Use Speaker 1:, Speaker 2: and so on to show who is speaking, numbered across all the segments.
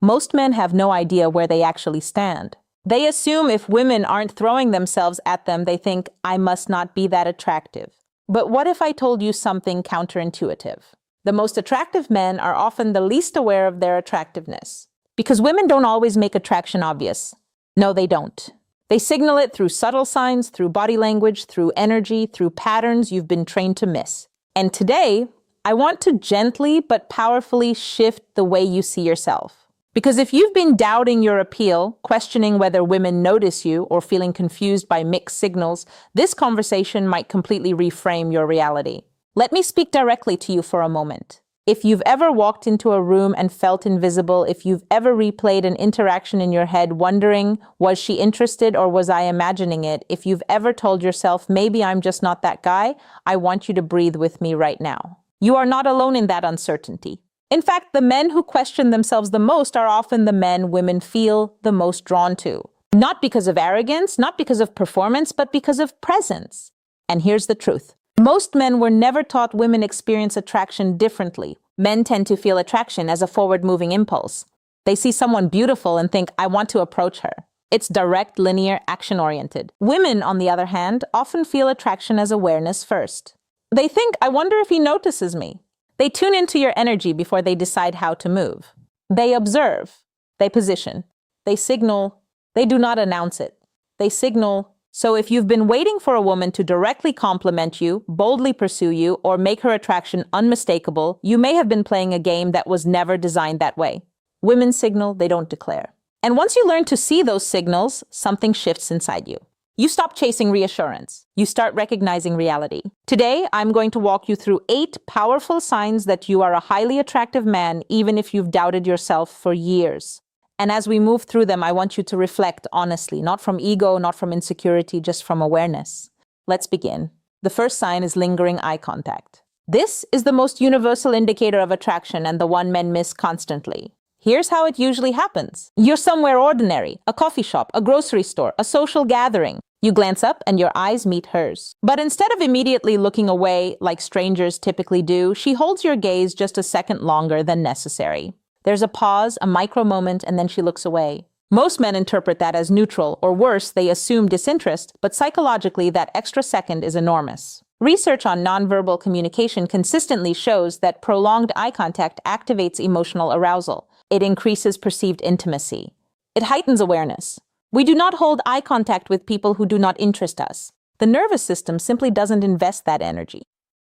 Speaker 1: Most men have no idea where they actually stand. They assume if women aren't throwing themselves at them, they think, I must not be that attractive. But what if I told you something counterintuitive? The most attractive men are often the least aware of their attractiveness. Because women don't always make attraction obvious. No, they don't. They signal it through subtle signs, through body language, through energy, through patterns you've been trained to miss. And today, I want to gently but powerfully shift the way you see yourself. Because if you've been doubting your appeal, questioning whether women notice you, or feeling confused by mixed signals, this conversation might completely reframe your reality. Let me speak directly to you for a moment. If you've ever walked into a room and felt invisible, if you've ever replayed an interaction in your head wondering, was she interested or was I imagining it? If you've ever told yourself, maybe I'm just not that guy, I want you to breathe with me right now. You are not alone in that uncertainty. In fact, the men who question themselves the most are often the men women feel the most drawn to. Not because of arrogance, not because of performance, but because of presence. And here's the truth. Most men were never taught women experience attraction differently. Men tend to feel attraction as a forward-moving impulse. They see someone beautiful and think, I want to approach her. It's direct, linear, action-oriented. Women, on the other hand, often feel attraction as awareness first. They think, I wonder if he notices me. They tune into your energy before they decide how to move. They observe. They position. They signal. They do not announce it. They signal. So if you've been waiting for a woman to directly compliment you, boldly pursue you, or make her attraction unmistakable, you may have been playing a game that was never designed that way. Women signal, they don't declare. And once you learn to see those signals, something shifts inside you. You stop chasing reassurance. You start recognizing reality. Today, I'm going to walk you through 8 powerful signs that you are a highly attractive man, even if you've doubted yourself for years. And as we move through them, I want you to reflect honestly, not from ego, not from insecurity, just from awareness. Let's begin. The first sign is lingering eye contact. This is the most universal indicator of attraction and the one men miss constantly. Here's how it usually happens. You're somewhere ordinary, a coffee shop, a grocery store, a social gathering. You glance up and your eyes meet hers. But instead of immediately looking away like strangers typically do, she holds your gaze just a second longer than necessary. There's a pause, a micro moment, and then she looks away. Most men interpret that as neutral, or worse, they assume disinterest, but psychologically that extra second is enormous. Research on nonverbal communication consistently shows that prolonged eye contact activates emotional arousal. It increases perceived intimacy. It heightens awareness. We do not hold eye contact with people who do not interest us. The nervous system simply doesn't invest that energy.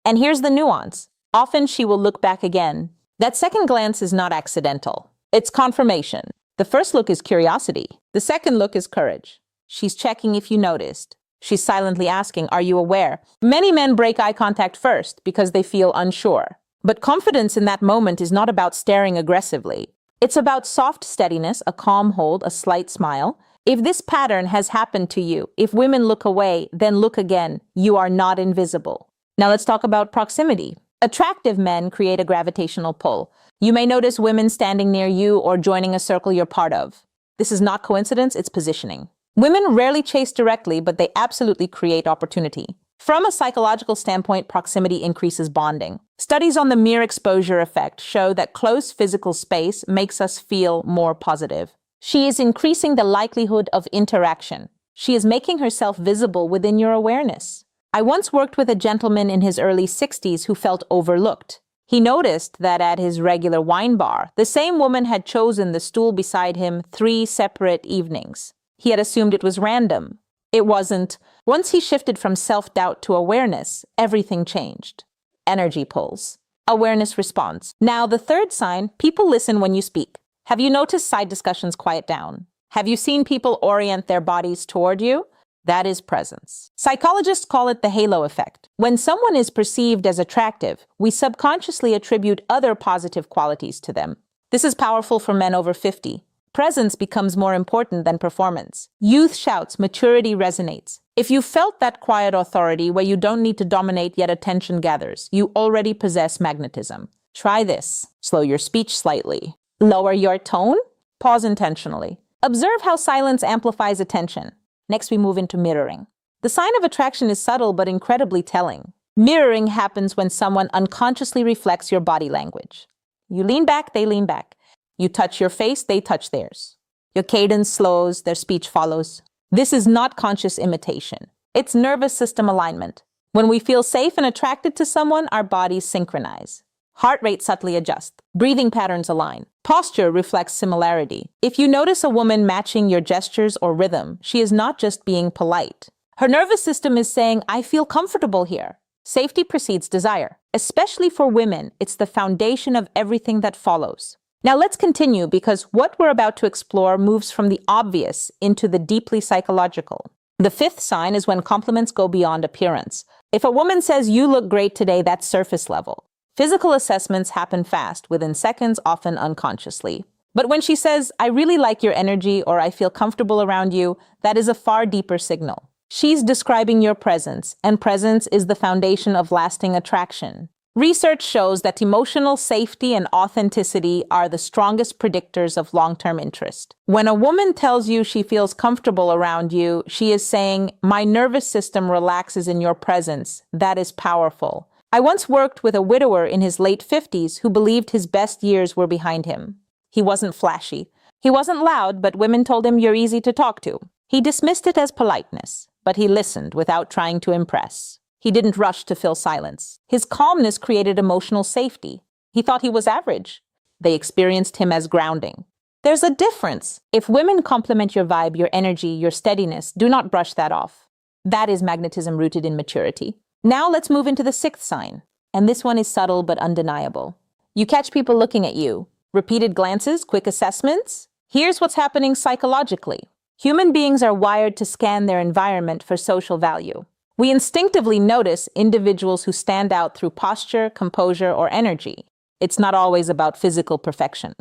Speaker 1: And here's the nuance. Often she will look back again. That second glance is not accidental. It's confirmation. The first look is curiosity. The second look is courage. She's checking if you noticed. She's silently asking, are you aware? Many men break eye contact first because they feel unsure. But confidence in that moment is not about staring aggressively. It's about soft steadiness, a calm hold, a slight smile. If this pattern has happened to you, if women look away, then look again. You are not invisible. Now let's talk about proximity. Attractive men create a gravitational pull. You may notice women standing near you or joining a circle you're part of. This is not coincidence, it's positioning. Women rarely chase directly, but they absolutely create opportunity. From a psychological standpoint, proximity increases bonding. Studies on the mere exposure effect show that close physical space makes us feel more positive. She is increasing the likelihood of interaction. She is making herself visible within your awareness. I once worked with a gentleman in his early 60s who felt overlooked. He noticed that at his regular wine bar, the same woman had chosen the stool beside him 3 separate evenings. He had assumed it was random. It wasn't. Once he shifted from self-doubt to awareness, everything changed. Energy pulls. Awareness responds. Now, the third sign, people listen when you speak. Have you noticed side discussions quiet down? Have you seen people orient their bodies toward you? That is presence. Psychologists call it the halo effect. When someone is perceived as attractive, we subconsciously attribute other positive qualities to them. This is powerful for men over 50. Presence becomes more important than performance. Youth shouts, maturity resonates. If you felt that quiet authority where you don't need to dominate yet attention gathers, you already possess magnetism. Try this. Slow your speech slightly. Lower your tone. Pause intentionally. Observe how silence amplifies attention. Next, we move into mirroring. The sign of attraction is subtle but incredibly telling. Mirroring happens when someone unconsciously reflects your body language. You lean back, they lean back. You touch your face, they touch theirs. Your cadence slows, their speech follows. This is not conscious imitation. It's nervous system alignment. When we feel safe and attracted to someone, our bodies synchronize. Heart rate subtly adjusts. Breathing patterns align. Posture reflects similarity. If you notice a woman matching your gestures or rhythm, she is not just being polite. Her nervous system is saying, I feel comfortable here. Safety precedes desire. Especially for women, it's the foundation of everything that follows. Now let's continue because what we're about to explore moves from the obvious into the deeply psychological. The fifth sign is when compliments go beyond appearance. If a woman says, you look great today, that's surface level. Physical assessments happen fast, within seconds, often unconsciously. But when she says, I really like your energy or I feel comfortable around you, that is a far deeper signal. She's describing your presence, and presence is the foundation of lasting attraction. Research shows that emotional safety and authenticity are the strongest predictors of long-term interest. When a woman tells you she feels comfortable around you, she is saying, my nervous system relaxes in your presence. That is powerful. I once worked with a widower in his late 50s who believed his best years were behind him. He wasn't flashy. He wasn't loud, but women told him you're easy to talk to. He dismissed it as politeness, but he listened without trying to impress. He didn't rush to fill silence. His calmness created emotional safety. He thought he was average. They experienced him as grounding. There's a difference. If women compliment your vibe, your energy, your steadiness, do not brush that off. That is magnetism rooted in maturity. Now let's move into the sixth sign. And this one is subtle but undeniable. You catch people looking at you. Repeated glances, quick assessments. Here's what's happening psychologically. Human beings are wired to scan their environment for social value. We instinctively notice individuals who stand out through posture, composure, or energy. It's not always about physical perfection.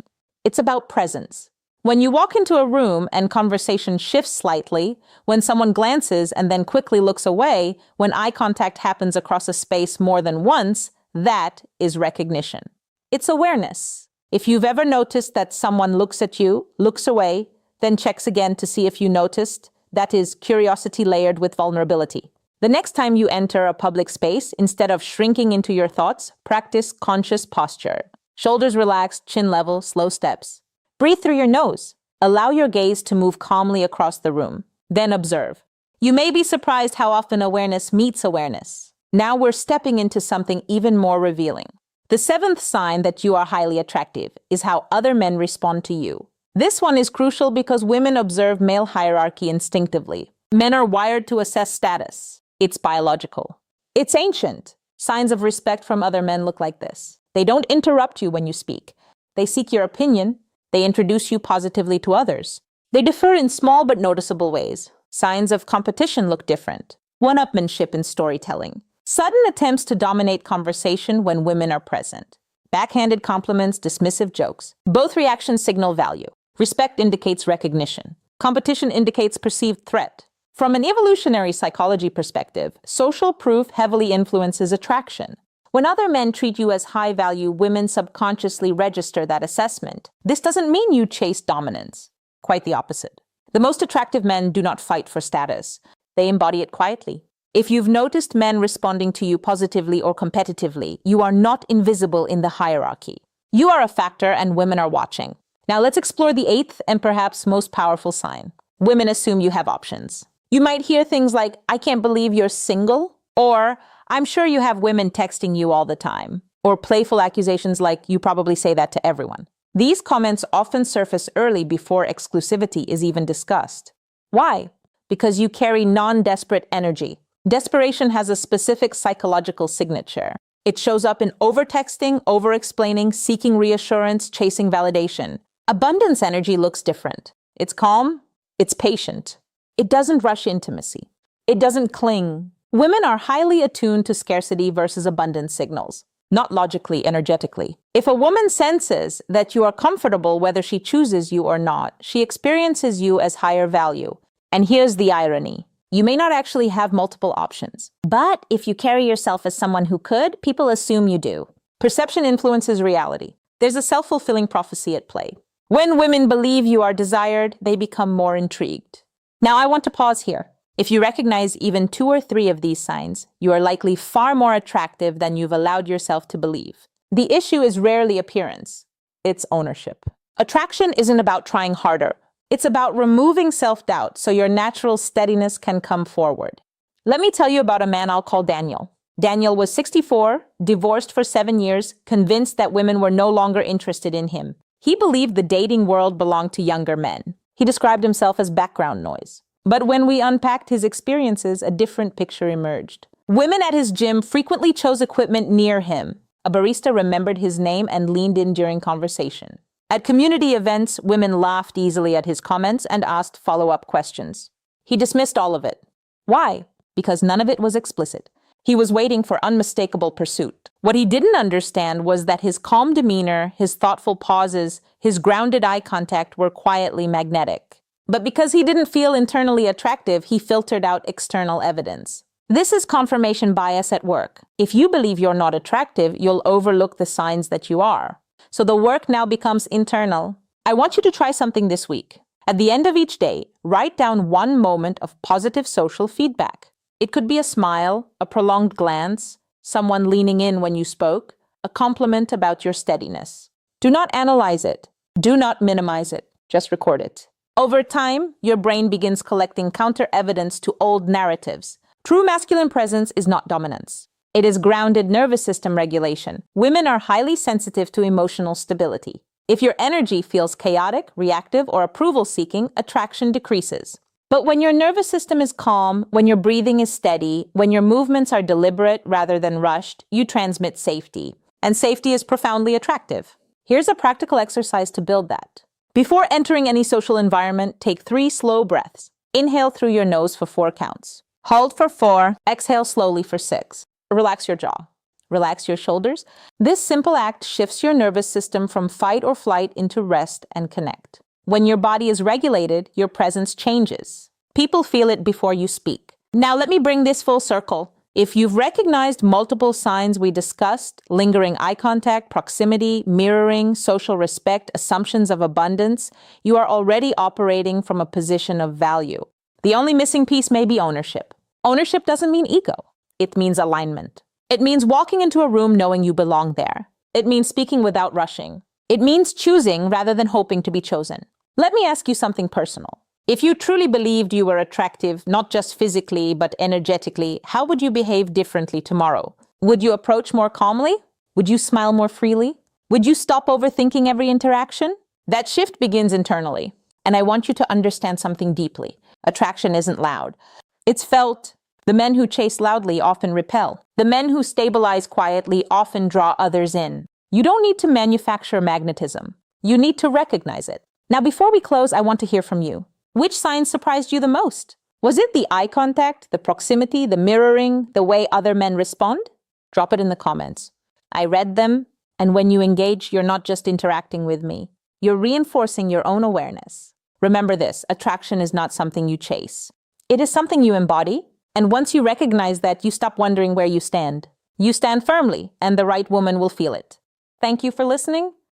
Speaker 1: It's about presence. When you walk into a room and conversation shifts slightly, when someone glances and then quickly looks away, when eye contact happens across a space more than once, that is recognition. It's awareness. If you've ever noticed that someone looks at you, looks away, then checks again to see if you noticed, that is curiosity layered with vulnerability. The next time you enter a public space, instead of shrinking into your thoughts, practice conscious posture. Shoulders relaxed, chin level, slow steps. Breathe through your nose. Allow your gaze to move calmly across the room. Then observe. You may be surprised how often awareness meets awareness. Now we're stepping into something even more revealing. The seventh sign that you are highly attractive is how other men respond to you. This one is crucial because women observe male hierarchy instinctively. Men are wired to assess status. It's biological. It's ancient. Signs of respect from other men look like this. They don't interrupt you when you speak. They seek your opinion. They introduce you positively to others. They differ in small but noticeable ways. Signs of competition look different. One-upmanship in storytelling. Sudden attempts to dominate conversation when women are present. Backhanded compliments, dismissive jokes. Both reactions signal value. Respect indicates recognition. Competition indicates perceived threat. From an evolutionary psychology perspective, social proof heavily influences attraction. When other men treat you as high value, women subconsciously register that assessment. This doesn't mean you chase dominance. Quite the opposite. The most attractive men do not fight for status. They embody it quietly. If you've noticed men responding to you positively or competitively, you are not invisible in the hierarchy. You are a factor and women are watching. Now let's explore the eighth and perhaps most powerful sign. Women assume you have options. You might hear things like, I can't believe you're single, or I'm sure you have women texting you all the time, or playful accusations like, you probably say that to everyone. These comments often surface early before exclusivity is even discussed. Why? Because you carry non-desperate energy. Desperation has a specific psychological signature. It shows up in over-texting, over-explaining, seeking reassurance, chasing validation. Abundance energy looks different. It's calm, it's patient. It doesn't rush intimacy. It doesn't cling. Women are highly attuned to scarcity versus abundance signals, not logically, energetically. If a woman senses that you are comfortable whether she chooses you or not, she experiences you as higher value. And here's the irony. You may not actually have multiple options. But if you carry yourself as someone who could, people assume you do. Perception influences reality. There's a self-fulfilling prophecy at play. When women believe you are desired, they become more intrigued. Now I want to pause here. If you recognize even 2 or 3 of these signs, you are likely far more attractive than you've allowed yourself to believe. The issue is rarely appearance. It's ownership. Attraction isn't about trying harder. It's about removing self-doubt so your natural steadiness can come forward. Let me tell you about a man I'll call Daniel. Daniel was 64, divorced for 7 years, convinced that women were no longer interested in him. He believed the dating world belonged to younger men. He described himself as background noise. But when we unpacked his experiences, a different picture emerged. Women at his gym frequently chose equipment near him. A barista remembered his name and leaned in during conversation. At community events, women laughed easily at his comments and asked follow-up questions. He dismissed all of it. Why? Because none of it was explicit. He was waiting for unmistakable pursuit. What he didn't understand was that his calm demeanor, his thoughtful pauses, his grounded eye contact were quietly magnetic. But because he didn't feel internally attractive, he filtered out external evidence. This is confirmation bias at work. If you believe you're not attractive, you'll overlook the signs that you are. So the work now becomes internal. I want you to try something this week. At the end of each day, write down one moment of positive social feedback. It could be a smile, a prolonged glance, someone leaning in when you spoke, a compliment about your steadiness. Do not analyze it. Do not minimize it. Just record it. Over time, your brain begins collecting counter-evidence to old narratives. True masculine presence is not dominance. It is grounded nervous system regulation. Women are highly sensitive to emotional stability. If your energy feels chaotic, reactive, or approval-seeking, attraction decreases. But when your nervous system is calm, when your breathing is steady, when your movements are deliberate rather than rushed, you transmit safety. And safety is profoundly attractive. Here's a practical exercise to build that. Before entering any social environment, take 3 slow breaths. Inhale through your nose for 4 counts. Hold for 4. Exhale slowly for 6. Relax your jaw. Relax your shoulders. This simple act shifts your nervous system from fight or flight into rest and connect. When your body is regulated, your presence changes. People feel it before you speak. Now let me bring this full circle. If you've recognized multiple signs we discussed, lingering eye contact, proximity, mirroring, social respect, assumptions of abundance, you are already operating from a position of value. The only missing piece may be ownership. Ownership doesn't mean ego. It means alignment. It means walking into a room knowing you belong there. It means speaking without rushing. It means choosing rather than hoping to be chosen. Let me ask you something personal. If you truly believed you were attractive, not just physically, but energetically, how would you behave differently tomorrow? Would you approach more calmly? Would you smile more freely? Would you stop overthinking every interaction? That shift begins internally. And I want you to understand something deeply. Attraction isn't loud. It's felt. The men who chase loudly often repel. The men who stabilize quietly often draw others in. You don't need to manufacture magnetism. You need to recognize it. Now, before we close, I want to hear from you. Which signs surprised you the most? Was it the eye contact, the proximity, the mirroring, the way other men respond? Drop it in the comments. I read them, and when you engage, you're not just interacting with me. You're reinforcing your own awareness. Remember this, attraction is not something you chase. It is something you embody, and once you recognize that, you stop wondering where you stand. You stand firmly, and the right woman will feel it. Thank you for listening.